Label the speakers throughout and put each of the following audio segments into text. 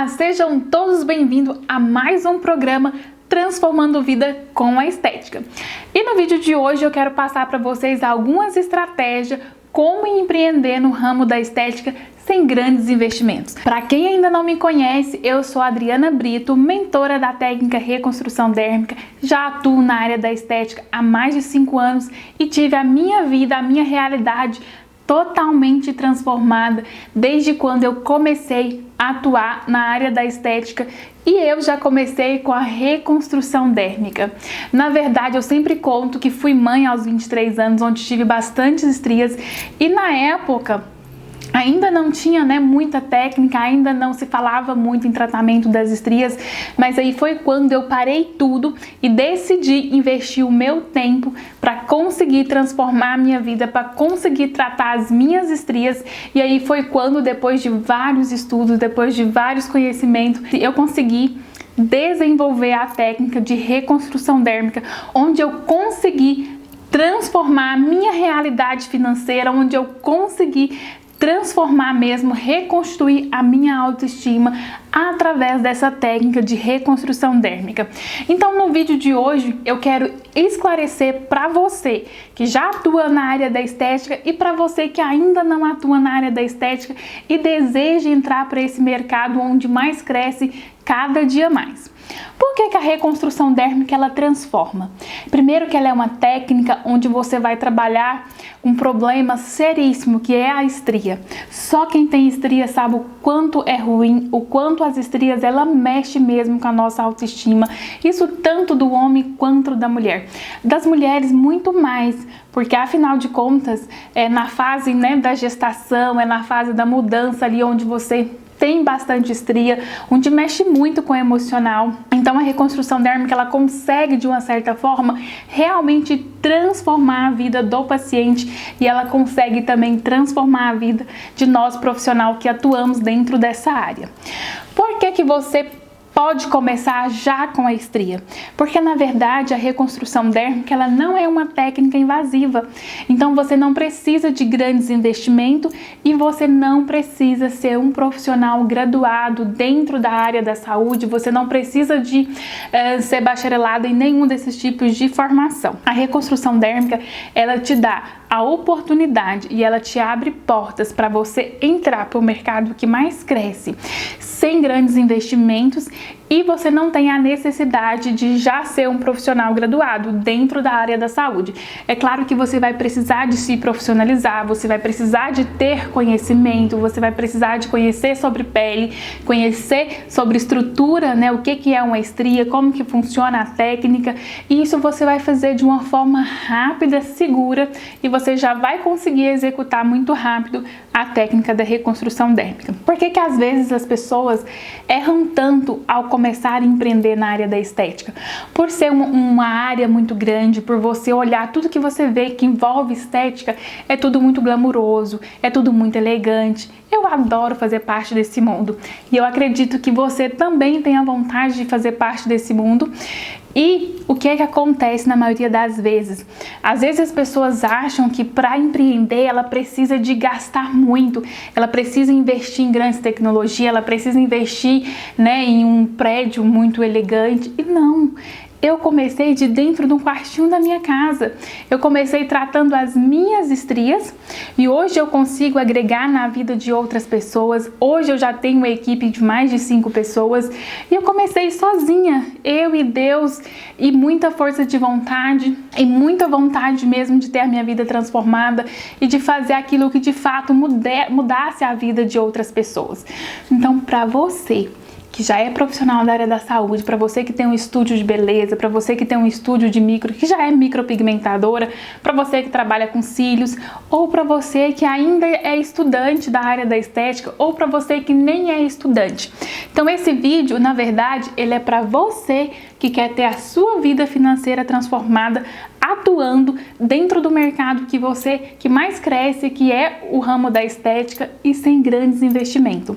Speaker 1: Olá, sejam todos bem-vindos a mais um programa Transformando Vida com a Estética. E no vídeo de hoje eu quero passar para vocês algumas estratégias como empreender no ramo da estética sem grandes investimentos. Para quem ainda não me conhece, eu sou a Adriana Brito, mentora da técnica reconstrução dérmica, já atuo na área da estética há mais de 5 anos e tive a minha vida, a minha realidade totalmente transformada desde quando eu comecei a atuar na área da estética e eu já comecei com a reconstrução dérmica. Na verdade, eu sempre conto que fui mãe aos 23 anos, onde tive bastantes estrias e na época ainda não tinha muita técnica, ainda não se falava muito em tratamento das estrias, mas aí foi quando eu parei tudo e decidi investir o meu tempo para conseguir transformar a minha vida, para conseguir tratar as minhas estrias. E aí foi quando, depois de vários estudos, depois de vários conhecimentos, eu consegui desenvolver a técnica de reconstrução dérmica, onde eu consegui transformar a minha realidade financeira, onde eu consegui transformar mesmo, reconstruir a minha autoestima através dessa técnica de reconstrução dérmica. Então, no vídeo de hoje, eu quero esclarecer para você que já atua na área da estética e para você que ainda não atua na área da estética e deseja entrar para esse mercado onde mais cresce cada dia mais. Por que a reconstrução dérmica ela transforma? Primeiro que ela é uma técnica onde você vai trabalhar um problema seríssimo que é a estria. Só quem tem estria sabe o quanto é ruim, o quanto as estrias ela mexe mesmo com a nossa autoestima. Isso tanto do homem quanto da mulher. Das mulheres muito mais, porque afinal de contas é na fase da gestação, é na fase da mudança ali onde você tem bastante estria, onde mexe muito com o emocional. Então a reconstrução dérmica ela consegue de uma certa forma realmente transformar a vida do paciente e ela consegue também transformar a vida de nós profissionais que atuamos dentro dessa área. Por que você pode começar já com a estria? Porque na verdade a reconstrução dérmica ela não é uma técnica invasiva, então você não precisa de grandes investimentos e você não precisa ser um profissional graduado dentro da área da saúde, você não precisa de ser bacharelado em nenhum desses tipos de formação. A reconstrução dérmica ela te dá a oportunidade e ela te abre portas para você entrar para o mercado que mais cresce sem grandes investimentos e você não tem a necessidade de já ser um profissional graduado dentro da área da saúde. É claro que você vai precisar de se profissionalizar, você vai precisar de ter conhecimento, você vai precisar de conhecer sobre pele, conhecer sobre estrutura, o que é uma estria, como que funciona a técnica, e isso você vai fazer de uma forma rápida, segura, e você já vai conseguir executar muito rápido a técnica da reconstrução dérmica. Por que às vezes as pessoas erram tanto ao começar a empreender na área da estética? Por ser uma área muito grande, por você olhar tudo que você vê que envolve estética, é tudo muito glamuroso, é tudo muito elegante. Eu adoro fazer parte desse mundo e eu acredito que você também tem a vontade de fazer parte desse mundo. E o que acontece na maioria das vezes? Às vezes as pessoas acham que para empreender ela precisa de gastar muito, ela precisa investir em grandes tecnologias, ela precisa investir em um prédio muito elegante. E não! Eu comecei de dentro de um quartinho da minha casa. Eu comecei tratando as minhas estrias e hoje eu consigo agregar na vida de outras pessoas. Hoje eu já tenho uma equipe de mais de 5 pessoas e eu comecei sozinha, eu e Deus, e muita força de vontade e muita vontade mesmo de ter a minha vida transformada e de fazer aquilo que de fato mudasse a vida de outras pessoas. Então, para você que já é profissional da área da saúde, para você que tem um estúdio de beleza, para você que tem um estúdio de que já é micropigmentadora, para você que trabalha com cílios, ou para você que ainda é estudante da área da estética, ou para você que nem é estudante. Então esse vídeo, na verdade, ele é para você que quer ter a sua vida financeira transformada atuando dentro do mercado que mais cresce, que é o ramo da estética e sem grandes investimentos.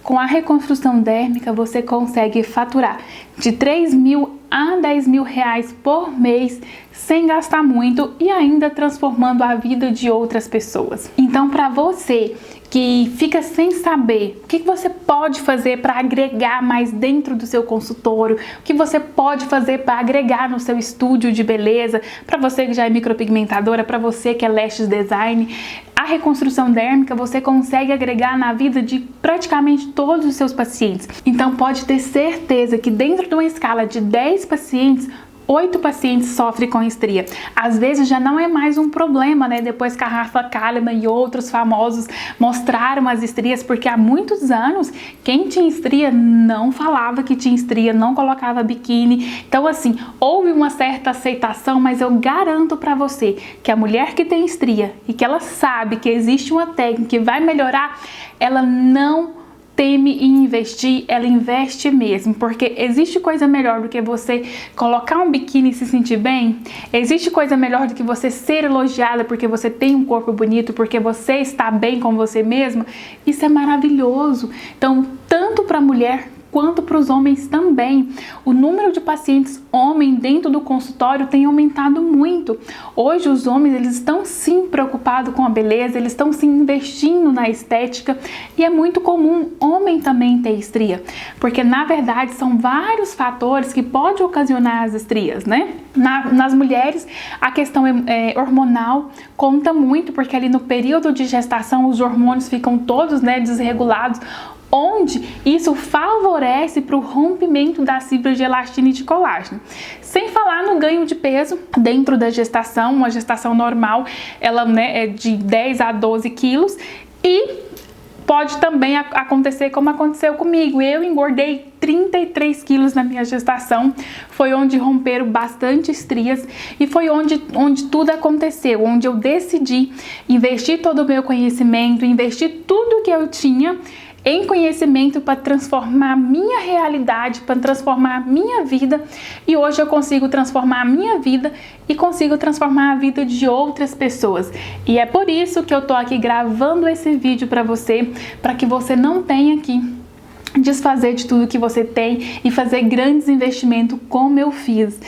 Speaker 1: Com a reconstrução dérmica você consegue faturar de 3 mil a 10 mil reais por mês sem gastar muito e ainda transformando a vida de outras pessoas. Então, para você que fica sem saber o que você pode fazer para agregar mais dentro do seu consultório, o que você pode fazer para agregar no seu estúdio de beleza, para você que já é micropigmentadora, para você que é lashes design. A reconstrução dérmica você consegue agregar na vida de praticamente todos os seus pacientes. Então pode ter certeza que dentro de uma escala de 10 pacientes, 8 pacientes sofrem com estria. Às vezes já não é mais um problema, né? Depois que a Rafa Kalimann e outros famosos mostraram as estrias, porque há muitos anos quem tinha estria não falava que tinha estria, não colocava biquíni. Então assim, houve uma certa aceitação, mas eu garanto para você que a mulher que tem estria e que ela sabe que existe uma técnica que vai melhorar, ela não teme em investir, ela investe mesmo, porque existe coisa melhor do que você colocar um biquíni e se sentir bem? Existe coisa melhor do que você ser elogiada porque você tem um corpo bonito, porque você está bem com você mesma? Isso é maravilhoso. Então, tanto para a mulher quanto para os homens também. O número de pacientes homem dentro do consultório tem aumentado muito. Hoje os homens eles estão sim preocupados com a beleza, eles estão sim investindo na estética e é muito comum homem também ter estria, porque na verdade são vários fatores que podem ocasionar as estrias, né? Nas mulheres a questão hormonal conta muito, porque ali no período de gestação os hormônios ficam todos, né, desregulados, onde isso favorece para o rompimento das fibras de elastina e de colágeno. Sem falar no ganho de peso dentro da gestação, uma gestação normal, ela, né, é de 10 a 12 quilos e pode também acontecer como aconteceu comigo. Eu engordei 33 quilos na minha gestação, foi onde romperam bastante estrias e foi onde tudo aconteceu, onde eu decidi investir todo o meu conhecimento, investir tudo que eu tinha em conhecimento para transformar a minha realidade, para transformar a minha vida, e hoje eu consigo transformar a minha vida e consigo transformar a vida de outras pessoas. E é por isso que eu tô aqui gravando esse vídeo para que você não tenha que desfazer de tudo que você tem e fazer grandes investimentos como eu fiz.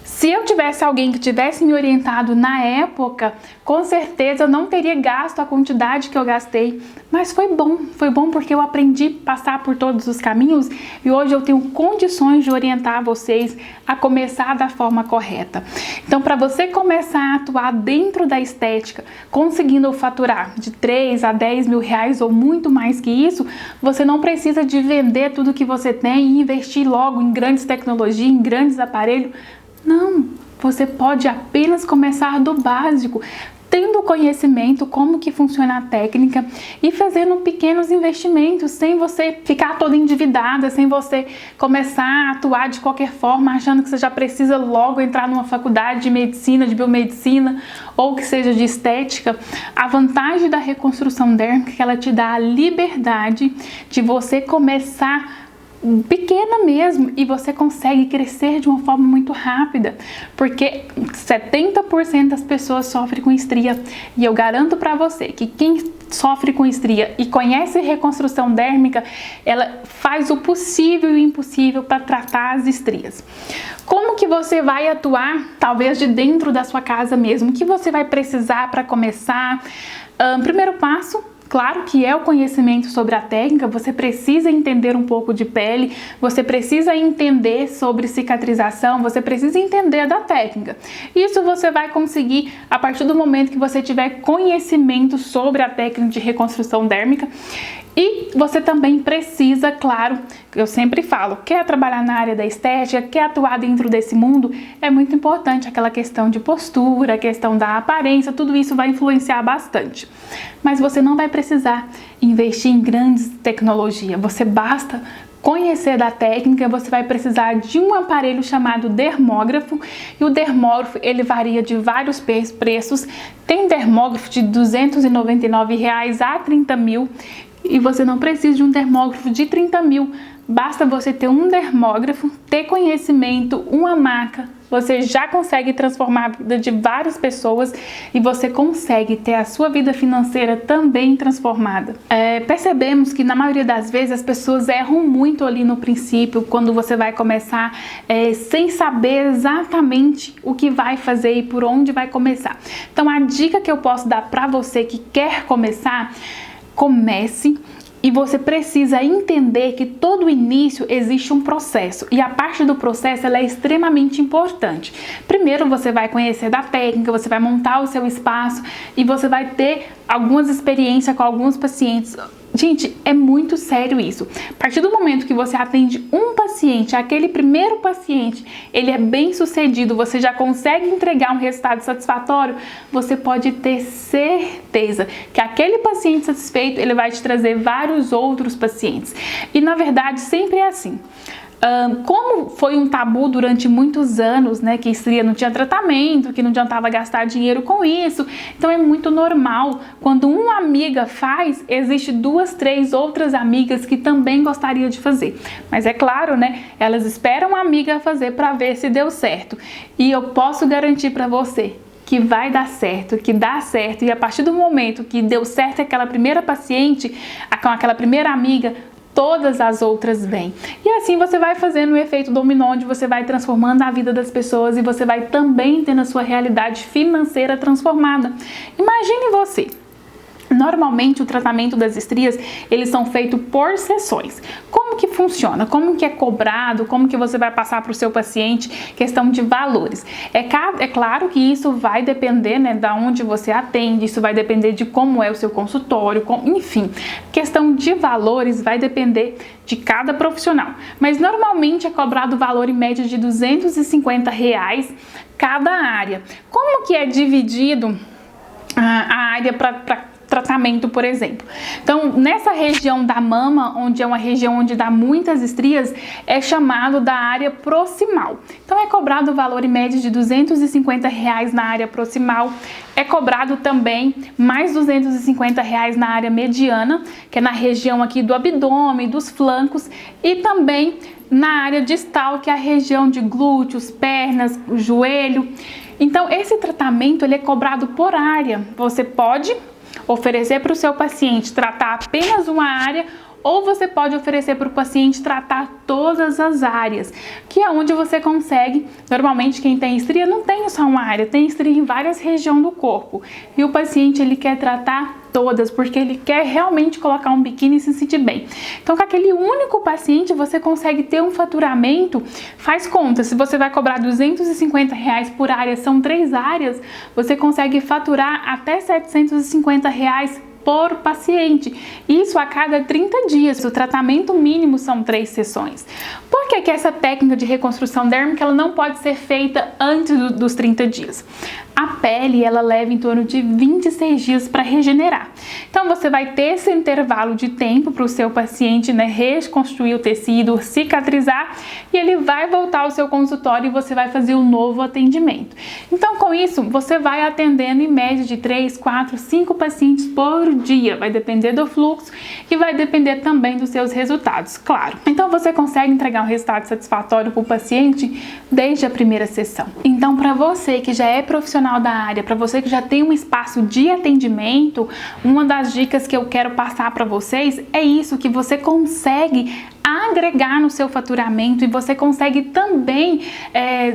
Speaker 1: Se eu tivesse alguém que tivesse me orientado na época, com certeza eu não teria gasto a quantidade que eu gastei, mas foi bom porque eu aprendi a passar por todos os caminhos e hoje eu tenho condições de orientar vocês a começar da forma correta. Então, para você começar a atuar dentro da estética, conseguindo faturar de 3 a 10 mil reais ou muito mais que isso, você não precisa de vender tudo que você tem e investir logo em grandes tecnologias, em grandes aparelhos. Não, você pode apenas começar do básico, tendo conhecimento como que funciona a técnica e fazendo pequenos investimentos, sem você ficar toda endividada, sem você começar a atuar de qualquer forma, achando que você já precisa logo entrar numa faculdade de medicina, de biomedicina ou que seja de estética. A vantagem da reconstrução dérmica é que ela te dá a liberdade de você começar pequena mesmo e você consegue crescer de uma forma muito rápida, porque 70% das pessoas sofrem com estria e eu garanto para você que quem sofre com estria e conhece reconstrução dérmica, ela faz o possível e o impossível para tratar as estrias. Como que você vai atuar, talvez de dentro da sua casa mesmo? O que você vai precisar para começar? Primeiro passo, claro que é o conhecimento sobre a técnica. Você precisa entender um pouco de pele, você precisa entender sobre cicatrização, você precisa entender da técnica. Isso você vai conseguir a partir do momento que você tiver conhecimento sobre a técnica de reconstrução dérmica. E você também precisa, claro, eu sempre falo, quer trabalhar na área da estética, quer atuar dentro desse mundo, é muito importante aquela questão de postura, a questão da aparência, tudo isso vai influenciar bastante. Mas você não vai precisar investir em grandes tecnologias, você basta conhecer da técnica. Você vai precisar de um aparelho chamado dermógrafo, e o dermógrafo ele varia de vários preços, tem dermógrafo de R$ 299 a 30 mil, e você não precisa de um dermógrafo de 30 mil, basta você ter um dermógrafo, ter conhecimento, uma marca, você já consegue transformar a vida de várias pessoas e você consegue ter a sua vida financeira também transformada. Percebemos que na maioria das vezes as pessoas erram muito ali no princípio, quando você vai começar sem saber exatamente o que vai fazer e por onde vai começar. Então a dica que eu posso dar para você que quer começar, comece. E você precisa entender que todo início existe um processo e a parte do processo ela é extremamente importante. Primeiro você vai conhecer da técnica, você vai montar o seu espaço e você vai ter algumas experiências com alguns pacientes. Gente, é muito sério isso. A partir do momento que você atende um paciente, aquele primeiro paciente, ele é bem sucedido, você já consegue entregar um resultado satisfatório, você pode ter certeza que aquele paciente satisfeito, ele vai te trazer vários outros pacientes. E na verdade, sempre é assim. Como foi um tabu durante muitos anos, né, que estria não tinha tratamento, que não adiantava gastar dinheiro com isso, então é muito normal, quando uma amiga faz, existe 2, 3 outras amigas que também gostariam de fazer, mas é claro, né, elas esperam a amiga fazer para ver se deu certo, e eu posso garantir para você que vai dar certo, que dá certo, e a partir do momento que deu certo aquela primeira paciente, com aquela primeira amiga, todas as outras vêm. E assim você vai fazendo o efeito dominó, onde você vai transformando a vida das pessoas e você vai também tendo a sua realidade financeira transformada. Imagine você. Normalmente o tratamento das estrias, eles são feitos por sessões. Como que funciona? Como que é cobrado? Como que você vai passar para o seu paciente? Questão de valores. É claro que isso vai depender, né, da onde você atende, isso vai depender de como é o seu consultório, enfim. Questão de valores vai depender de cada profissional. Mas normalmente é cobrado o valor em média de R$250 cada área. Como que é dividido a área para tratamento, por exemplo? Então, nessa região da mama, onde é uma região onde dá muitas estrias, é chamado da área proximal. Então, é cobrado o valor em média de R$250 na área proximal. É cobrado também mais R$250 na área mediana, que é na região aqui do abdômen, dos flancos, e também na área distal, que é a região de glúteos, pernas, joelho. Então, esse tratamento ele é cobrado por área. Você pode oferecer para o seu paciente tratar apenas uma área, ou você pode oferecer para o paciente tratar todas as áreas, que é onde você consegue. Normalmente quem tem estria não tem só uma área, tem estria em várias regiões do corpo, e o paciente ele quer tratar todas, porque ele quer realmente colocar um biquíni e se sentir bem. Então, com aquele único paciente, você consegue ter um faturamento, faz conta, se você vai cobrar R$250 por área, são 3 áreas, você consegue faturar até R$750 por paciente. Isso a cada 30 dias. O tratamento mínimo são 3 sessões. Por que essa técnica de reconstrução dérmica ela não pode ser feita antes dos 30 dias? A pele ela leva em torno de 26 dias para regenerar. Então você vai ter esse intervalo de tempo para o seu paciente, né, reconstruir o tecido, cicatrizar, e ele vai voltar ao seu consultório e você vai fazer um novo atendimento. Então com isso você vai atendendo em média de 3, 4, 5 pacientes por dia. Vai depender do fluxo e vai depender também dos seus resultados, claro. Então você consegue entregar um resultado satisfatório para o paciente desde a primeira sessão. Então para você que já é profissional da área, para você que já tem um espaço de atendimento, uma das dicas que eu quero passar para vocês é isso, que você consegue agregar no seu faturamento e você consegue também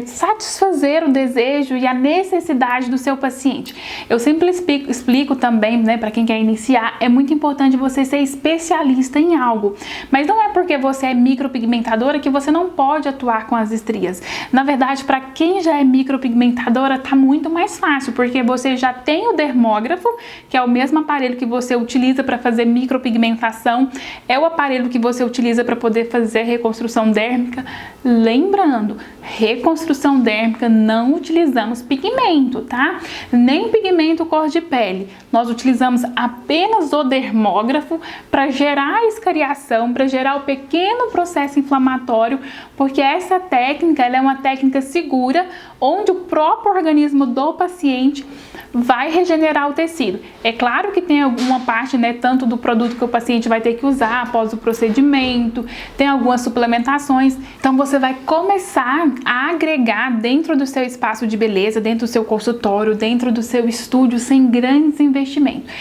Speaker 1: satisfazer o desejo e a necessidade do seu paciente. Eu sempre explico também, né, para quem quer iniciar, é muito importante você ser especialista em algo, mas não é porque você é micropigmentadora que você não pode atuar com as estrias. Na verdade, para quem já é micropigmentadora, tá muito mais fácil, porque você já tem o dermógrafo, que é o mesmo aparelho que você utiliza para fazer micropigmentação, é o aparelho que você utiliza para poder fazer reconstrução dérmica. Lembrando, reconstrução dérmica não utilizamos pigmento, tá? Nem pigmento cor de pele. Nós utilizamos apenas o dermógrafo para gerar a escariação, para gerar o pequeno processo inflamatório, porque essa técnica ela é uma técnica segura, onde o próprio organismo do paciente vai regenerar o tecido. É claro que tem alguma parte, né, tanto do produto que o paciente vai ter que usar após o procedimento, tem algumas suplementações. Então você vai começar a agregar dentro do seu espaço de beleza, dentro do seu consultório, dentro do seu estúdio, sem grandes investimentos.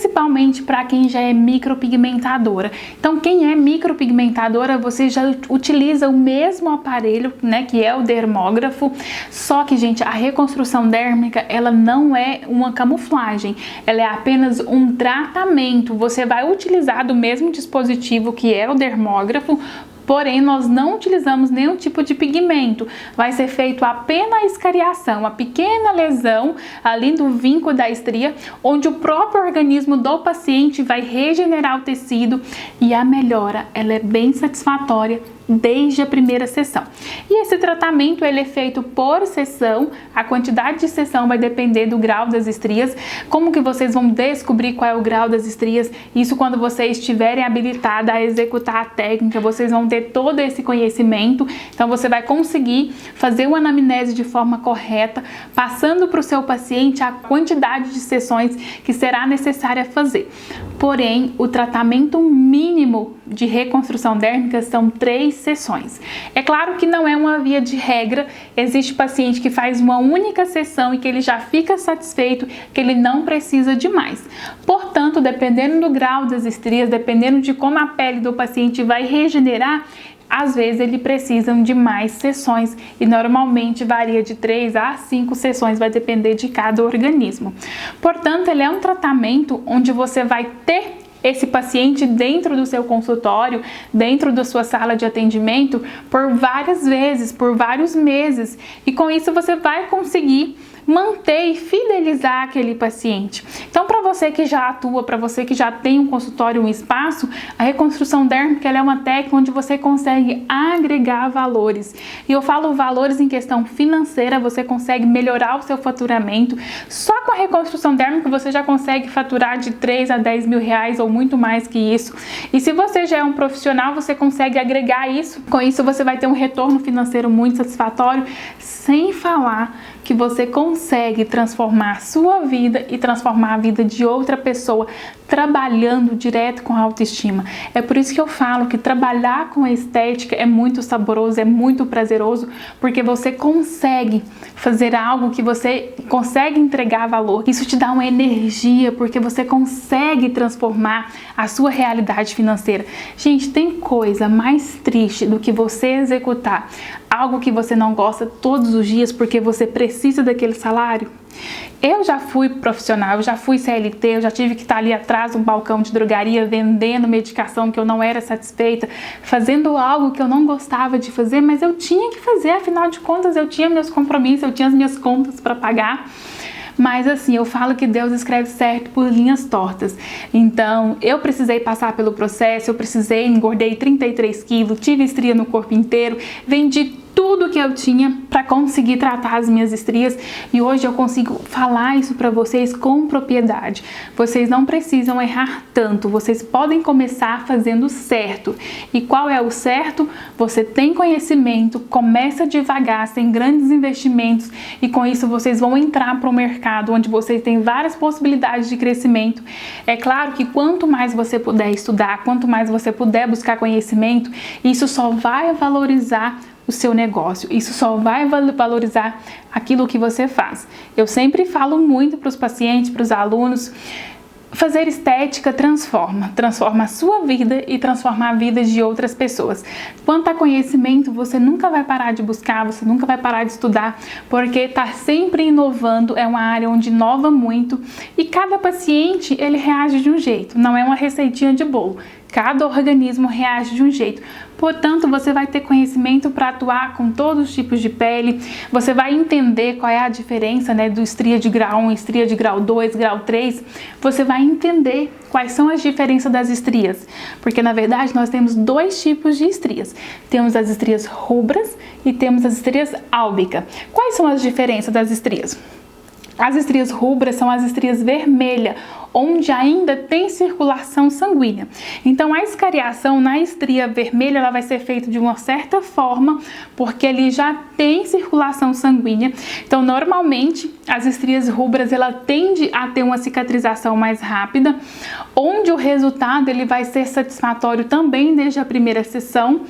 Speaker 1: principalmente para quem já é micropigmentadora. Então, quem é micropigmentadora, você já utiliza o mesmo aparelho, né, que é o dermógrafo, só que, gente, a reconstrução dérmica, ela não é uma camuflagem, ela é apenas um tratamento. Você vai utilizar do mesmo dispositivo que é o dermógrafo, porém nós não utilizamos nenhum tipo de pigmento. Vai ser feito apenas a escariação, uma pequena lesão ali do vinco da estria, onde o próprio organismo do paciente vai regenerar o tecido, e a melhora, ela é bem satisfatória desde a primeira sessão. E esse tratamento, ele é feito por sessão. A quantidade de sessão vai depender do grau das estrias. Como que vocês vão descobrir qual é o grau das estrias? Isso quando vocês estiverem habilitados a executar a técnica, vocês vão ter todo esse conhecimento. Então você vai conseguir fazer uma anamnese de forma correta, passando para o seu paciente a quantidade de sessões que será necessária fazer. Porém, o tratamento mínimo de reconstrução dérmica são 3 sessões. É claro que não é uma via de regra, existe paciente que faz uma única sessão e que ele já fica satisfeito, que ele não precisa de mais. Portanto, dependendo do grau das estrias, dependendo de como a pele do paciente vai regenerar, às vezes ele precisa de mais sessões, e normalmente varia de 3 a 5 sessões, vai depender de cada organismo. Portanto, ele é um tratamento onde você vai ter esse paciente dentro do seu consultório, dentro da sua sala de atendimento, por várias vezes, por vários meses, e com isso você vai conseguir manter e fidelizar aquele paciente. Então, para você que já atua, para você que já tem um consultório, um espaço, a reconstrução dérmica, ela é uma técnica onde você consegue agregar valores. E eu falo valores em questão financeira, você consegue melhorar o seu faturamento. Só com a reconstrução dérmica você já consegue faturar de 3 a 10 mil reais ou muito mais que isso. E se você já é um profissional, você consegue agregar isso. Com isso você vai ter um retorno financeiro muito satisfatório, sem falar que você consegue transformar a sua vida e transformar a vida de outra pessoa trabalhando direto com a autoestima. É por isso que eu falo que trabalhar com a estética é muito saboroso, é muito prazeroso, porque você consegue fazer algo que você consegue entregar valor. Isso te dá uma energia, porque você consegue transformar a sua realidade financeira. Gente, tem coisa mais triste do que você executar algo que você não gosta todos os dias porque você precisa daquele salário? Eu já fui profissional, eu já fui CLT, eu já tive que estar ali atrás de um balcão de drogaria vendendo medicação que eu não era satisfeita, fazendo algo que eu não gostava de fazer, mas eu tinha que fazer, afinal de contas eu tinha meus compromissos, eu tinha as minhas contas para pagar. Mas assim, eu falo que Deus escreve certo por linhas tortas. Então, eu precisei passar pelo processo, engordei 33 quilos, tive estria no corpo inteiro, vendi tudo que eu tinha para conseguir tratar as minhas estrias, e hoje eu consigo falar isso para vocês com propriedade. Vocês não precisam errar tanto, vocês podem começar fazendo certo. E qual é o certo? Você tem conhecimento, começa devagar, sem grandes investimentos, e com isso vocês vão entrar para o mercado onde vocês têm várias possibilidades de crescimento. É claro que quanto mais você puder estudar, quanto mais você puder buscar conhecimento, isso só vai valorizar o seu negócio, isso só vai valorizar aquilo que você faz. Eu sempre falo muito para os pacientes, para os alunos, fazer estética transforma a sua vida e transforma a vida de outras pessoas. Quanto a conhecimento, você nunca vai parar de buscar, você nunca vai parar de estudar, porque está sempre inovando, é uma área onde inova muito, e cada paciente, ele reage de um jeito, não é uma receitinha de bolo. Cada organismo reage de um jeito. Portanto, você vai ter conhecimento para atuar com todos os tipos de pele. Você vai entender qual é a diferença, né, do estria de grau 1, estria de grau 2, grau 3. Você vai entender quais são as diferenças das estrias. Porque, na verdade, nós temos 2 tipos de estrias. Temos as estrias rubras e temos as estrias álbicas. Quais são as diferenças das estrias? As estrias rubras são as estrias vermelhas, onde ainda tem circulação sanguínea. Então, a escariação na estria vermelha, ela vai ser feita de uma certa forma, porque ali já tem circulação sanguínea. Então, normalmente, as estrias rubras, ela tende a ter uma cicatrização mais rápida, onde o resultado ele vai ser satisfatório também desde a primeira sessão.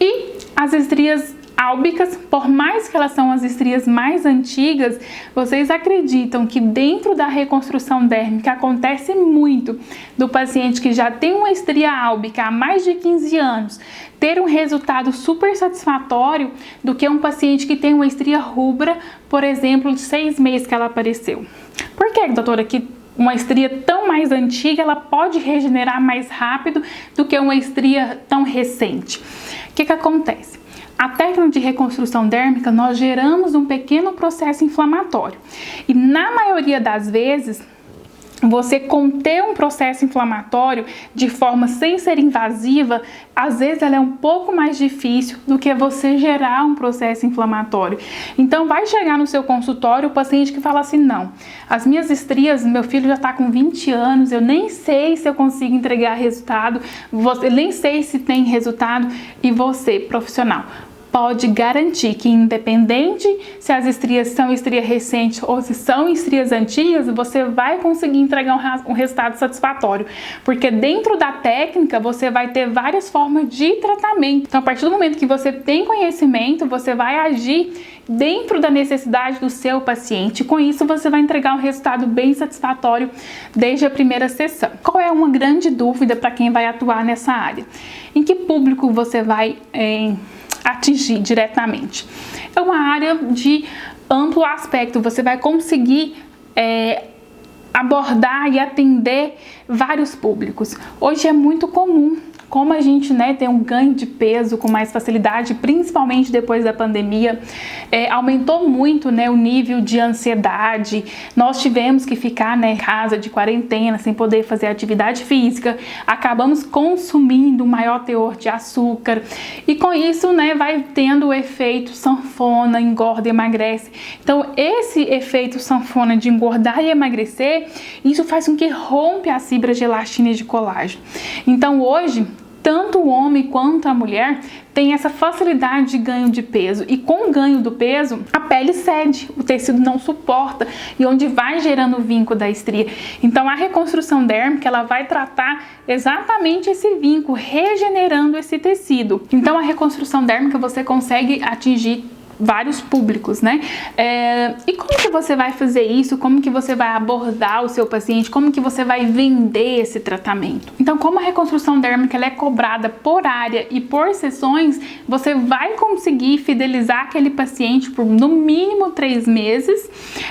Speaker 1: E as estrias álbicas, por mais que elas são as estrias mais antigas, vocês acreditam que dentro da reconstrução dérmica acontece muito do paciente que já tem uma estria álbica há mais de 15 anos ter um resultado super satisfatório do que um paciente que tem uma estria rubra, por exemplo, de 6 meses que ela apareceu. Por que, doutora, que uma estria tão mais antiga ela pode regenerar mais rápido do que uma estria tão recente? O que acontece? A técnica de reconstrução dérmica, nós geramos um pequeno processo inflamatório. E na maioria das vezes, você conter um processo inflamatório de forma sem ser invasiva, às vezes ela é um pouco mais difícil do que você gerar um processo inflamatório. Então vai chegar no seu consultório o paciente que fala assim, não, as minhas estrias, meu filho já está com 20 anos, eu nem sei se eu consigo entregar resultado, nem sei se tem resultado, e você, profissional, pode garantir que independente se as estrias são estrias recentes ou se são estrias antigas, você vai conseguir entregar um resultado satisfatório, porque dentro da técnica você vai ter várias formas de tratamento. Então, a partir do momento que você tem conhecimento, você vai agir dentro da necessidade do seu paciente. Com isso, você vai entregar um resultado bem satisfatório desde a primeira sessão. Qual é uma grande dúvida para quem vai atuar nessa área? Em que público você vai atingir diretamente? É uma área de amplo aspecto, você vai conseguir abordar e atender vários públicos. Hoje é muito comum, como a gente tem um ganho de peso com mais facilidade, principalmente depois da pandemia, aumentou muito o nível de ansiedade. Nós tivemos que ficar em casa de quarentena, sem poder fazer atividade física, acabamos consumindo um maior teor de açúcar, e com isso vai tendo o efeito sanfona, engorda e emagrece. Então esse efeito sanfona de engordar e emagrecer, isso faz com que rompe as fibras de elastina e de colágeno. Então hoje, tanto o homem quanto a mulher tem essa facilidade de ganho de peso, e com o ganho do peso a pele cede, o tecido não suporta, e onde vai gerando o vinco da estria. Então a reconstrução dérmica ela vai tratar exatamente esse vinco, regenerando esse tecido. Então a reconstrução dérmica você consegue atingir vários públicos, e como que você vai fazer isso? Como que você vai abordar o seu paciente? Como que você vai vender esse tratamento? Então, como a reconstrução dérmica ela é cobrada por área e por sessões, você vai conseguir fidelizar aquele paciente por no mínimo 3 meses,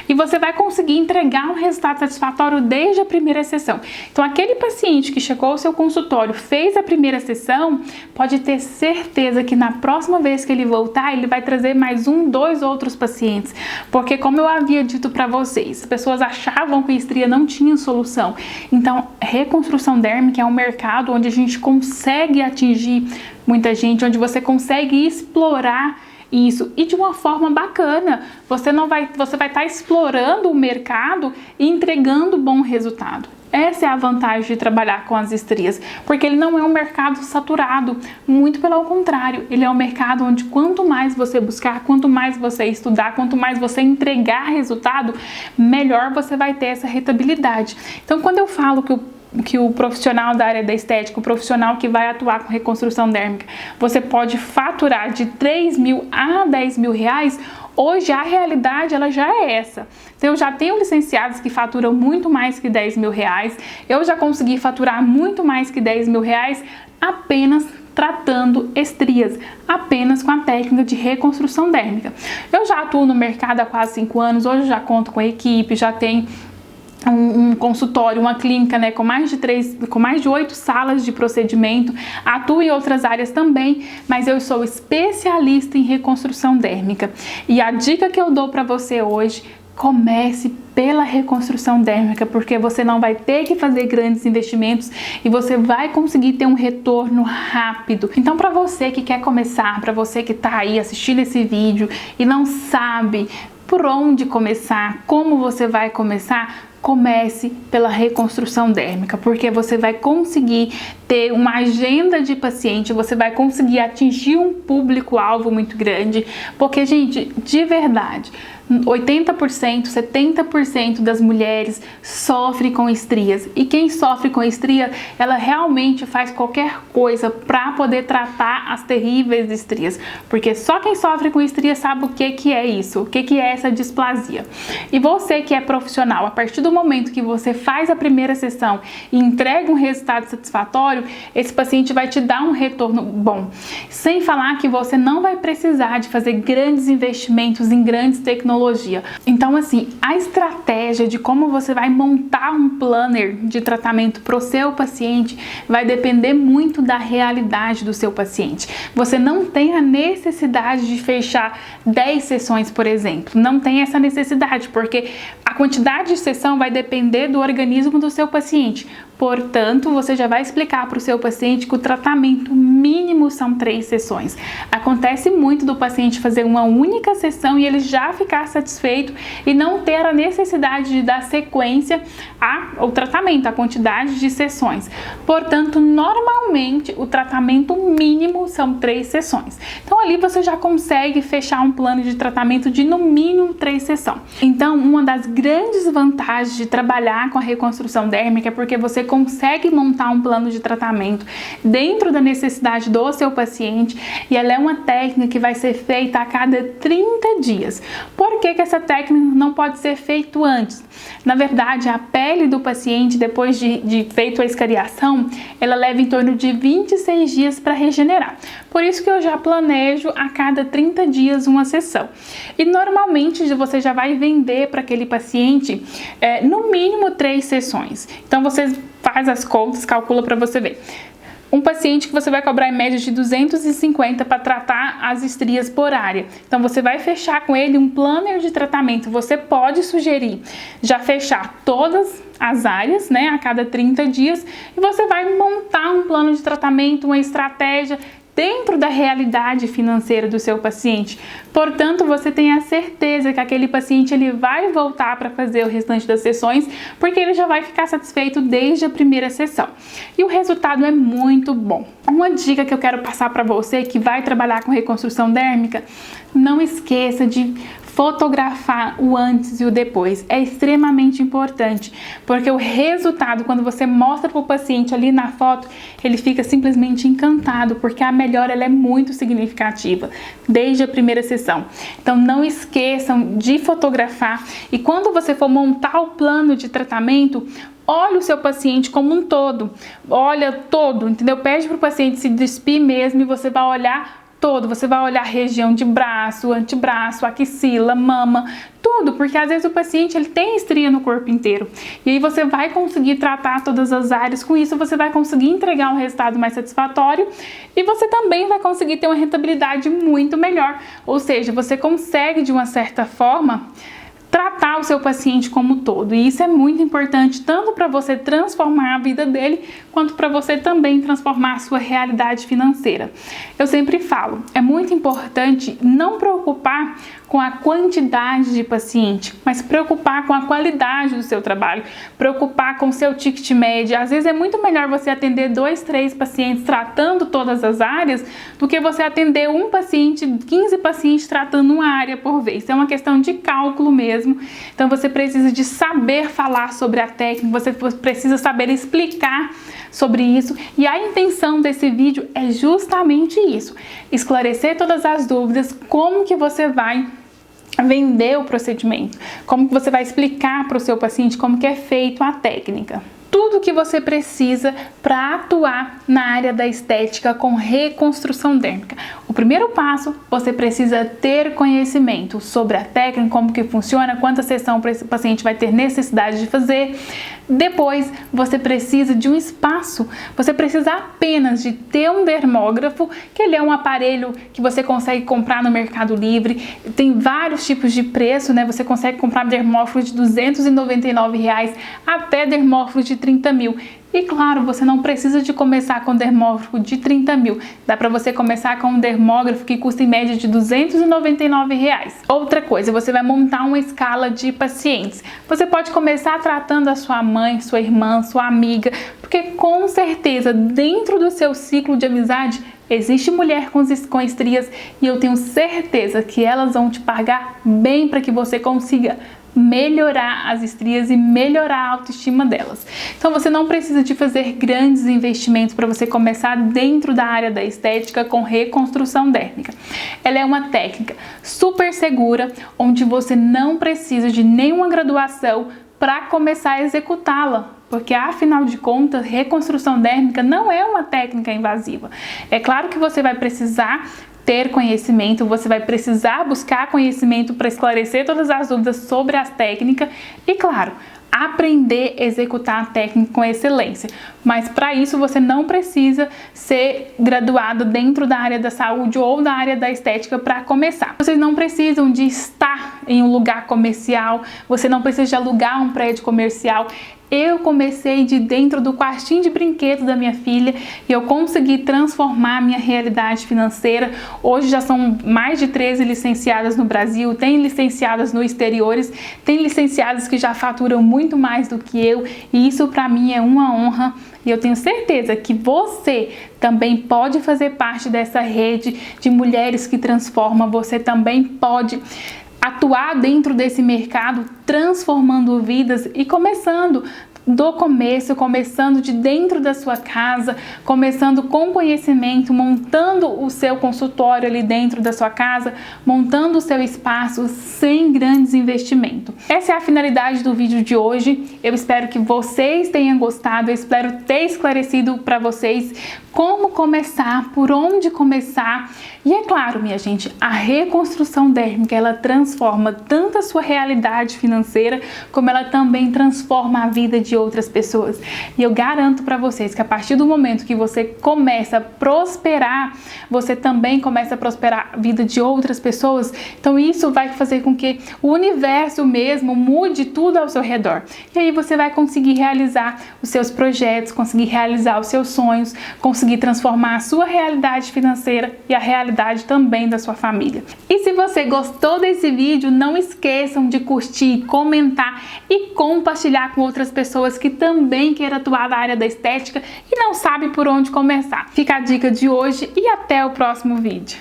Speaker 1: e você vai conseguir entregar um resultado satisfatório desde a primeira sessão. Então, aquele paciente que chegou ao seu consultório, fez a primeira sessão, pode ter certeza que na próxima vez que ele voltar, ele vai trazer mais 1, 2 outros pacientes, porque como eu havia dito para vocês, as pessoas achavam que a estria não tinha solução. Então, reconstrução dérmica é um mercado onde a gente consegue atingir muita gente, onde você consegue explorar isso, e de uma forma bacana. Você vai estar explorando o mercado e entregando bom resultado. Essa é a vantagem de trabalhar com as estrias, porque ele não é um mercado saturado, muito pelo contrário, ele é um mercado onde quanto mais você buscar, quanto mais você estudar, quanto mais você entregar resultado, melhor você vai ter essa rentabilidade. Então, quando eu falo que o profissional da área da estética, o profissional que vai atuar com reconstrução dérmica, você pode faturar de 3 mil a 10 mil reais, hoje a realidade ela já é essa. Então, eu já tenho licenciados que faturam muito mais que 10 mil reais, eu já consegui faturar muito mais que 10 mil reais apenas tratando estrias, apenas com a técnica de reconstrução dérmica. Eu já atuo no mercado há quase 5 anos, hoje eu já conto com a equipe, já tenho um consultório, uma clínica com mais de 8 salas de procedimento, atuo em outras áreas também, mas eu sou especialista em reconstrução dérmica. E a dica que eu dou para você hoje: comece pela reconstrução dérmica, porque você não vai ter que fazer grandes investimentos e você vai conseguir ter um retorno rápido. Então, para você que quer começar, para você que está aí assistindo esse vídeo e não sabe por onde começar, como você vai começar, comece pela reconstrução dérmica, porque você vai conseguir ter uma agenda de paciente, você vai conseguir atingir um público-alvo muito grande, porque, gente, de verdade, 80%, 70% das mulheres sofrem com estrias, e quem sofre com estria, ela realmente faz qualquer coisa para poder tratar as terríveis estrias, porque só quem sofre com estria sabe o que é isso, o que é essa displasia. E você que é profissional, a partir do momento que você faz a primeira sessão e entrega um resultado satisfatório, esse paciente vai te dar um retorno bom, sem falar que você não vai precisar de fazer grandes investimentos em grandes tecnologias. Então, assim, a estratégia de como você vai montar um planner de tratamento para o seu paciente vai depender muito da realidade do seu paciente. Você não tem a necessidade de fechar 10 sessões, por exemplo. Não tem essa necessidade, porque a quantidade de sessão vai depender do organismo do seu paciente. Portanto, você já vai explicar para o seu paciente que o tratamento mínimo são 3 sessões. Acontece muito do paciente fazer uma única sessão e ele já ficar satisfeito e não ter a necessidade de dar sequência ao tratamento, a quantidade de sessões. Portanto, normalmente o tratamento mínimo são 3 sessões. Então ali você já consegue fechar um plano de tratamento de no mínimo 3 sessões. Então, uma das grandes vantagens de trabalhar com a reconstrução dérmica é porque você consegue montar um plano de tratamento dentro da necessidade do seu paciente, e ela é uma técnica que vai ser feita a cada 30 dias. Por que essa técnica não pode ser feita antes? Na verdade, a pele do paciente, depois de feito a escariação, ela leva em torno de 26 dias para regenerar. Por isso que eu já planejo a cada 30 dias uma sessão. E normalmente você já vai vender para aquele paciente no mínimo 3 sessões. Então você faz as contas, calcula para você ver. Um paciente que você vai cobrar em média de 250 para tratar as estrias por área. Então você vai fechar com ele um planner de tratamento. Você pode sugerir já fechar todas as áreas, né, a cada 30 dias, e você vai montar um plano de tratamento, uma estratégia dentro da realidade financeira do seu paciente. Portanto, você tem a certeza que aquele paciente ele vai voltar para fazer o restante das sessões, porque ele já vai ficar satisfeito desde a primeira sessão. E o resultado é muito bom. Uma dica que eu quero passar para você que vai trabalhar com reconstrução dérmica: não esqueça de fotografar o antes e o depois. É extremamente importante, porque o resultado, quando você mostra para o paciente ali na foto, ele fica simplesmente encantado, porque a melhora ela é muito significativa desde a primeira sessão. Então não esqueçam de fotografar, e quando você for montar o plano de tratamento, olha o seu paciente como um todo, olha todo, entendeu? Pede para o paciente se despir mesmo, e você vai olhar todo, você vai olhar região de braço, antebraço, axila, mama, tudo, porque às vezes o paciente ele tem estria no corpo inteiro, e aí você vai conseguir tratar todas as áreas. Com isso você vai conseguir entregar um resultado mais satisfatório, e você também vai conseguir ter uma rentabilidade muito melhor, ou seja, você consegue de uma certa forma tratar o seu paciente como um todo, e isso é muito importante tanto para você transformar a vida dele, quanto para você também transformar a sua realidade financeira. Eu sempre falo, é muito importante não preocupar com a quantidade de paciente, mas preocupar com a qualidade do seu trabalho, preocupar com o seu ticket médio. Às vezes é muito melhor você atender 2, 3 pacientes tratando todas as áreas, do que você atender um paciente, 15 pacientes tratando uma área por vez. Isso é uma questão de cálculo mesmo. Então você precisa de saber falar sobre a técnica, você precisa saber explicar sobre isso, e a intenção desse vídeo é justamente isso: esclarecer todas as dúvidas, como que você vai vender o procedimento, como que você vai explicar para o seu paciente como que é feito a técnica. Tudo que você precisa para atuar na área da estética com reconstrução dérmica. O primeiro passo, você precisa ter conhecimento sobre a técnica, como que funciona, quanta sessão o paciente vai ter necessidade de fazer. Depois, você precisa de um espaço. Você precisa apenas de ter um dermógrafo, que ele é um aparelho que você consegue comprar no Mercado Livre. Tem vários tipos de preço, né? Você consegue comprar dermógrafos de R$ 299 até dermógrafos de 30 mil. E claro, você não precisa de começar com um dermógrafo de 30 mil. Dá para você começar com um dermógrafo que custa em média de R$ 299. Outra coisa, você vai montar uma escala de pacientes. Você pode começar tratando a sua mãe, sua irmã, sua amiga, porque com certeza dentro do seu ciclo de amizade existe mulher com estrias e eu tenho certeza que elas vão te pagar bem para que você consiga melhorar as estrias e melhorar a autoestima delas. Então você não precisa de fazer grandes investimentos para você começar dentro da área da estética com reconstrução dérmica. Ela é uma técnica super segura, onde você não precisa de nenhuma graduação para começar a executá-la. Porque, afinal de contas, reconstrução dérmica não é uma técnica invasiva. É claro que você vai precisar ter conhecimento, você vai precisar buscar conhecimento para esclarecer todas as dúvidas sobre as técnicas e, claro, aprender a executar a técnica com excelência. Mas para isso você não precisa ser graduado dentro da área da saúde ou da área da estética para começar. Vocês não precisam de estar em um lugar comercial, você não precisa de alugar um prédio comercial. Eu comecei de dentro do quartinho de brinquedos da minha filha e eu consegui transformar a minha realidade financeira. Hoje já são mais de 13 licenciadas no Brasil, tem licenciadas no exteriores, tem licenciadas que já faturam muito mais do que eu e isso para mim é uma honra. E eu tenho certeza que você também pode fazer parte dessa rede de mulheres que transformam, você também pode atuar dentro desse mercado, transformando vidas e começando do começo, começando de dentro da sua casa, começando com conhecimento, montando o seu consultório ali dentro da sua casa, montando o seu espaço sem grandes investimentos. Essa é a finalidade do vídeo de hoje. Eu espero que vocês tenham gostado, eu espero ter esclarecido para vocês como começar, por onde começar. E é claro, minha gente, a reconstrução dérmica, ela transforma tanto a sua realidade financeira, como ela também transforma a vida de outras pessoas. E eu garanto para vocês que a partir do momento que você começa a prosperar, você também começa a prosperar a vida de outras pessoas. Então isso vai fazer com que o universo mesmo mude tudo ao seu redor. E aí você vai conseguir realizar os seus projetos, conseguir realizar os seus sonhos, conseguir transformar a sua realidade financeira e a realidade também da sua família. E se você gostou desse vídeo, não esqueçam de curtir, comentar e compartilhar com outras pessoas que também queiram atuar na área da estética e não sabem por onde começar. Fica a dica de hoje e até o próximo vídeo.